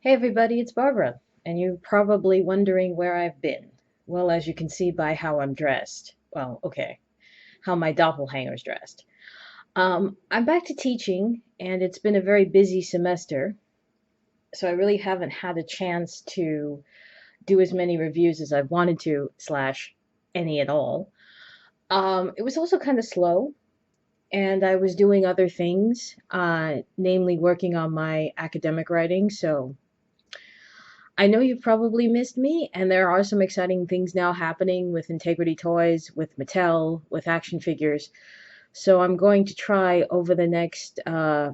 Hey everybody, it's Barbara, and you're probably wondering where I've been. Well, as you can see by how I'm dressed. Well, okay, how my doppelhanger's dressed. I'm back to teaching, and it's been a very busy semester, so I really haven't had a chance to do as many reviews as I wanted to, slash, any at all. It was also kind of slow, and I was doing other things, namely working on my academic writing, so I know you've probably missed me, and there are some exciting things now happening with Integrity Toys, with Mattel, with action figures. So I'm going to try over the next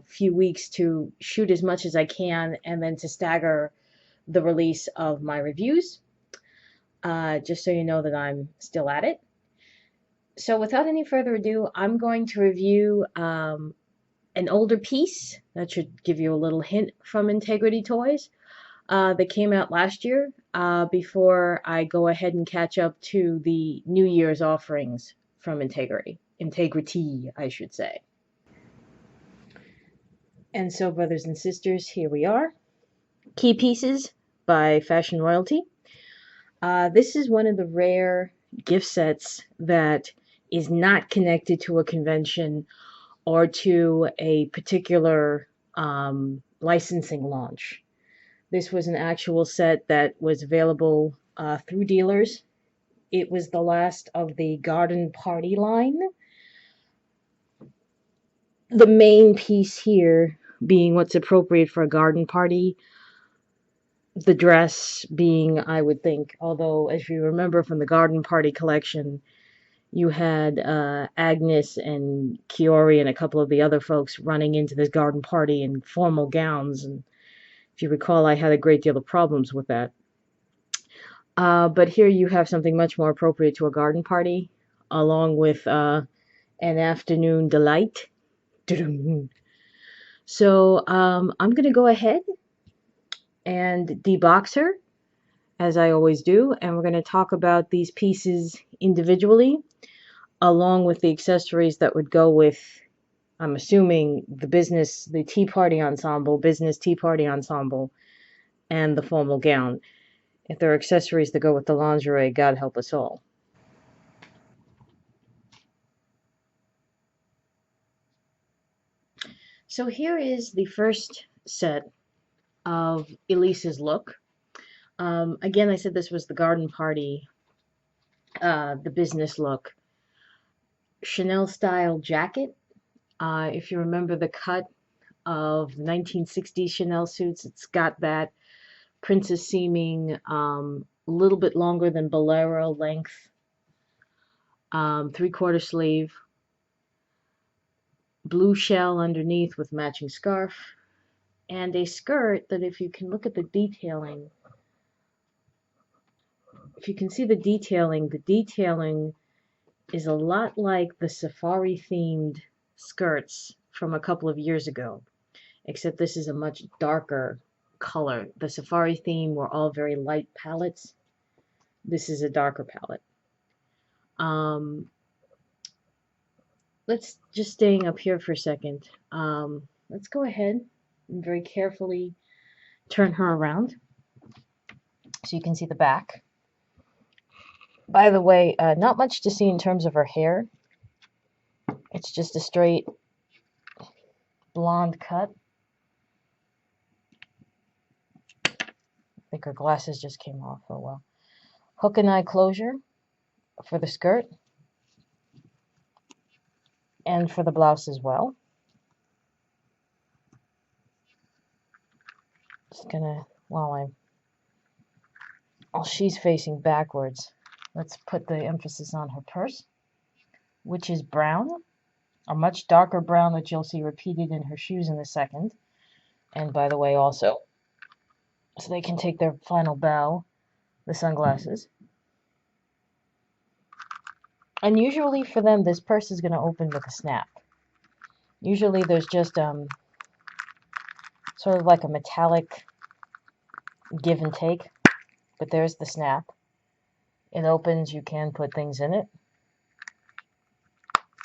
few weeks to shoot as much as I can and then to stagger the release of my reviews, just so you know that I'm still at it. So without any further ado, I'm going to review an older piece that should give you a little hint from Integrity Toys that came out last year before I go ahead and catch up to the New Year's offerings from Integrity, I should say. And so, brothers and sisters, here we are. Key Pieces by Fashion Royalty. This is one of the rare gift sets that is not connected to a convention or to a particular licensing launch. This was an actual set that was available through dealers. It was the last of the Garden Party line. The main piece here being what's appropriate for a garden party. The dress being, I would think, although as you remember from the Garden Party collection, you had Agnes and Kiori and a couple of the other folks running into this garden party in formal gowns. And if you recall, I had a great deal of problems with that. But here you have something much more appropriate to a garden party, along with an afternoon delight. So I'm going to go ahead and debox her, as I always do, and we're going to talk about these pieces individually, along with the accessories that would go with, I'm assuming, the tea party ensemble, business tea party ensemble, and the formal gown. If there are accessories that go with the lingerie, God help us all. So here is the first set of Elise's look. Again, I said this was the garden party, the business look. Chanel style jacket. If you remember the cut of 1960s Chanel suits, it's got that princess seeming, a little bit longer than bolero length, 3/4 sleeve, blue shell underneath with matching scarf, and a skirt that, if you can look at the detailing, if you can see the detailing is a lot like the safari themed skirts from a couple of years ago, except this is a much darker color. The safari theme were all very light palettes. This is a darker palette. Let's just staying up here for a second. Let's go ahead and very carefully turn her around so you can see the back. By the way, not much to see in terms of her hair. It's just a straight blonde cut. I think her glasses just came off. Oh well. Hook and eye closure for the skirt and for the blouse as well. Just gonna, while she's facing backwards, let's put the emphasis on her purse, which is brown, a much darker brown that you'll see repeated in her shoes in a second. And by the way, also, so they can take their final bow, the sunglasses. Unusually for them, this purse is going to open with a snap. Usually there's just sort of like a metallic give and take, but there's the snap. It opens, you can put things in it.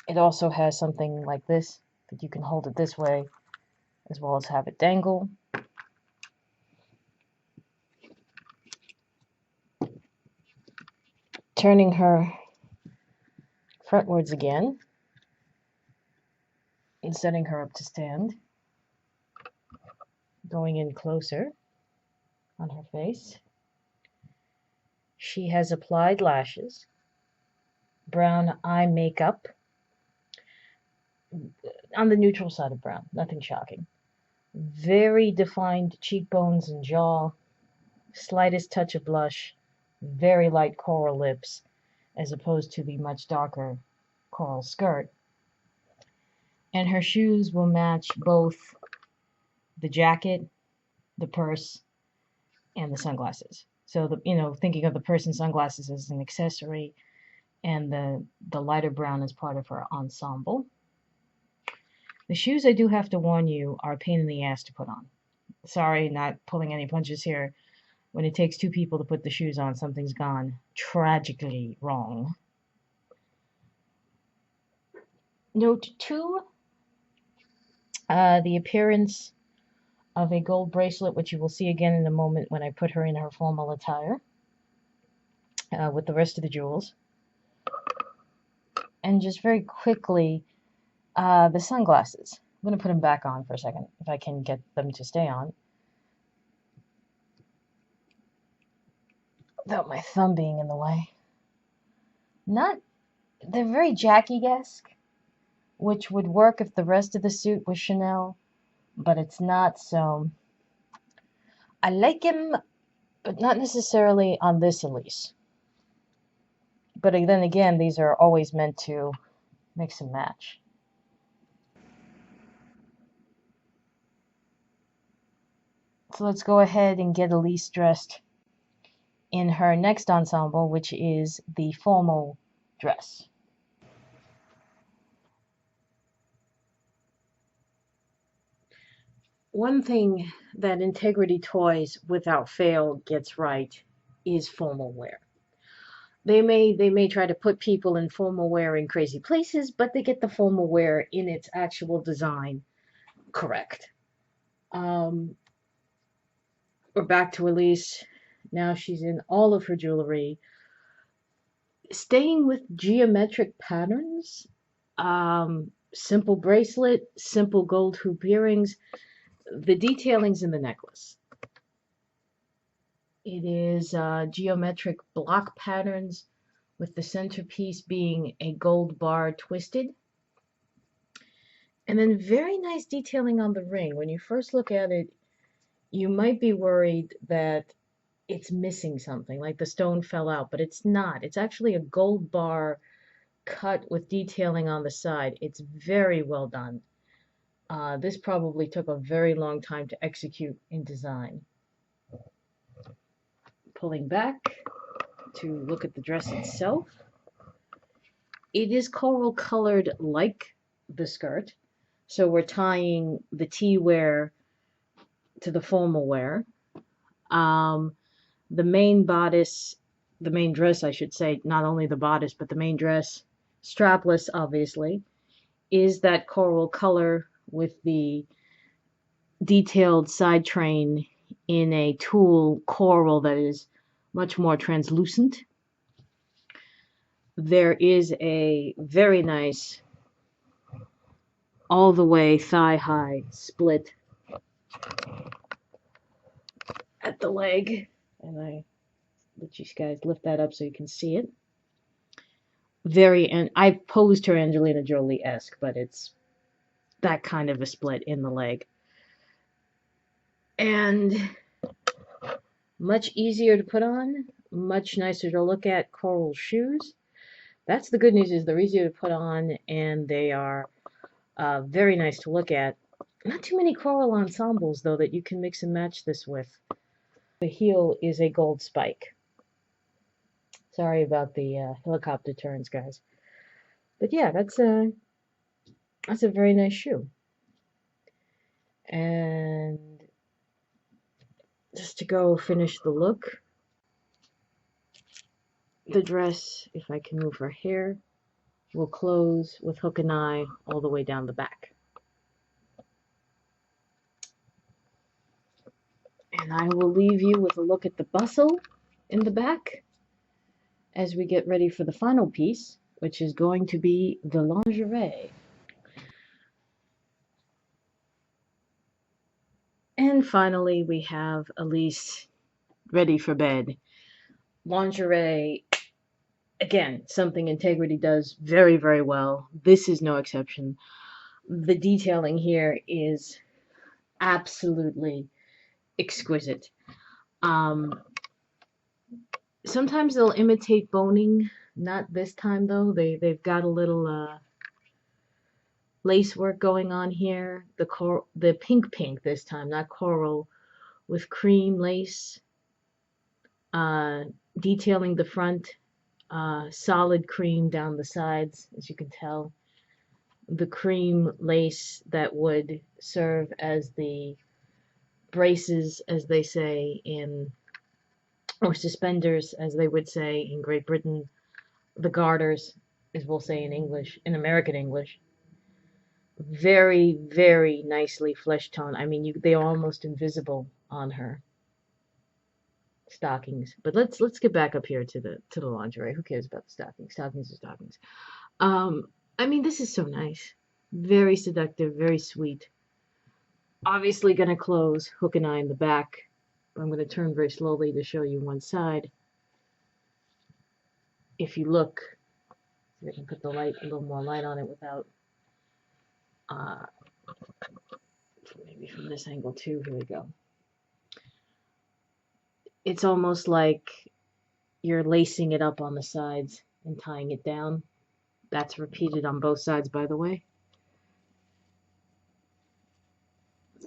It also has something like this, that you can hold it this way, as well as have it dangle. turning her frontwards again and setting her up to stand, going in closer on her face. She has applied lashes, brown eye makeup on the neutral side of brown, nothing shocking. Very defined cheekbones and jaw, slightest touch of blush, very light coral lips, as opposed to the much darker coral skirt. And her shoes will match both the jacket, the purse, and the sunglasses. So thinking of the purse and sunglasses as an accessory, and the lighter brown as part of her ensemble. The shoes, I do have to warn you, are a pain in the ass to put on. Sorry, not pulling any punches here. When it takes two people to put the shoes on, something's gone tragically wrong. Note 2, the appearance of a gold bracelet, which you will see again in a moment when I put her in her formal attire with the rest of the jewels. And just very quickly, the sunglasses. I'm going to put them back on for a second, if I can get them to stay on, without my thumb being in the way. They're very Jackie-esque, which would work if the rest of the suit was Chanel, but it's not, so I like him, but not necessarily on this Elise. But then again, these are always meant to mix and match. So let's go ahead and get Elise dressed in her next ensemble, which is the formal dress. One thing that Integrity Toys without fail gets right is formal wear. They may try to put people in formal wear in crazy places, but they get the formal wear in its actual design correct. We're back to Elise. Now she's in all of her jewelry, staying with geometric patterns. Simple bracelet, simple gold hoop earrings. The detailing's in the necklace. It is geometric block patterns with the centerpiece being a gold bar twisted. And then very nice detailing on the ring. When you first look at it, you might be worried that it's missing something, like the stone fell out, but it's not. It's actually a gold bar cut with detailing on the side. It's very well done. This probably took a very long time to execute in design. Pulling back to look at the dress itself. It is coral colored like the skirt. So we're tying the tea wear to the formal wear. The main bodice, the main dress, I should say, not only the bodice, but the main dress, strapless, obviously, is that coral color with the detailed side train in a tulle coral that is much more translucent. There is a very nice all the way thigh-high split at the leg, and I let you guys lift that up so you can see it. And I posed her Angelina Jolie-esque, but it's that kind of a split in the leg. And much easier to put on, much nicer to look at. Coral shoes. That's the good news, is they're easier to put on, and they are very nice to look at. Not too many coral ensembles, though, that you can mix and match this with. The heel is a gold spike. Sorry about the helicopter turns, guys. But yeah, that's a very nice shoe. And just to go finish the look, the dress, if I can move her hair, will close with hook and eye all the way down the back. And I will leave you with a look at the bustle in the back as we get ready for the final piece, which is going to be the lingerie. And finally, we have Elise ready for bed. Lingerie, again, something Integrity does very, very well. This is no exception. The detailing here is absolutely exquisite. Um, Sometimes they'll imitate boning. Not this time though. They've got a little lace work going on here. The pink this time, not coral, with cream lace. Uh, Detailing the front, solid cream down the sides, as you can tell. The cream lace that would serve as the braces, as they say in, or suspenders, as they would say in Great Britain. The garters, as we'll say in English, in American English. Very, very nicely flesh tone. I mean, they are almost invisible on her stockings. But let's get back up here to the lingerie. Who cares about the stockings? Stockings are stockings. Um, I mean, this is so nice. Very seductive, very sweet. Obviously gonna close hook and eye in the back. But I'm gonna turn very slowly to show you one side. If you look, see if I can put the light, a little more light on it without maybe from this angle too. Here we go. It's almost like you're lacing it up on the sides and tying it down. That's repeated on both sides, by the way.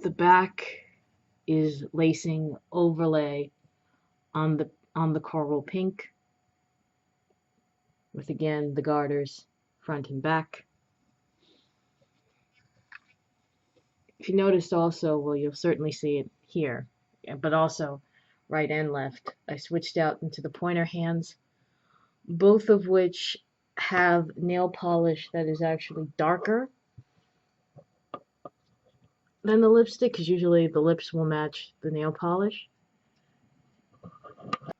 The back is lacing overlay on the coral pink, with again the garters front and back. If you noticed also, well, you'll certainly see it here, but also right and left, I switched out into the pointer hands, both of which have nail polish that is actually darker than the lipstick, because usually the lips will match the nail polish.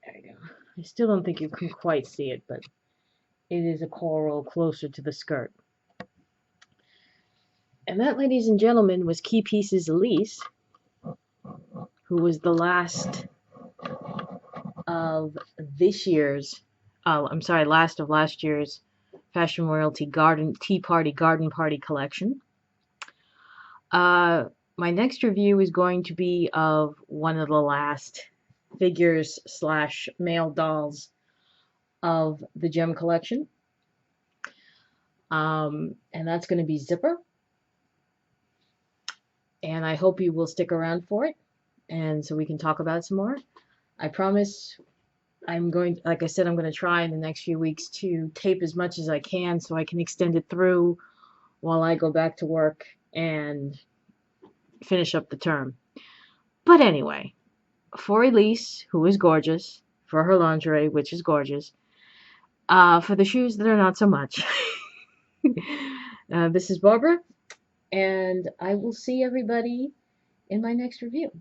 There you go. I still don't think you can quite see it, but it is a coral closer to the skirt. And that, ladies and gentlemen, was Key Pieces Elise, who was the last of this year's, last of last year's Fashion Royalty Tea Party Garden Party collection. My next review is going to be of one of the last figures / male dolls of the gem collection. And that's going to be Zipper. And I hope you will stick around for it, and so we can talk about it some more. I promise like I said, I'm going to try in the next few weeks to tape as much as I can so I can extend it through while I go back to work and finish up the term. But anyway, for Elise, who is gorgeous, for her lingerie, which is gorgeous, for the shoes that are not so much. This is Barbara, and I will see everybody in my next review.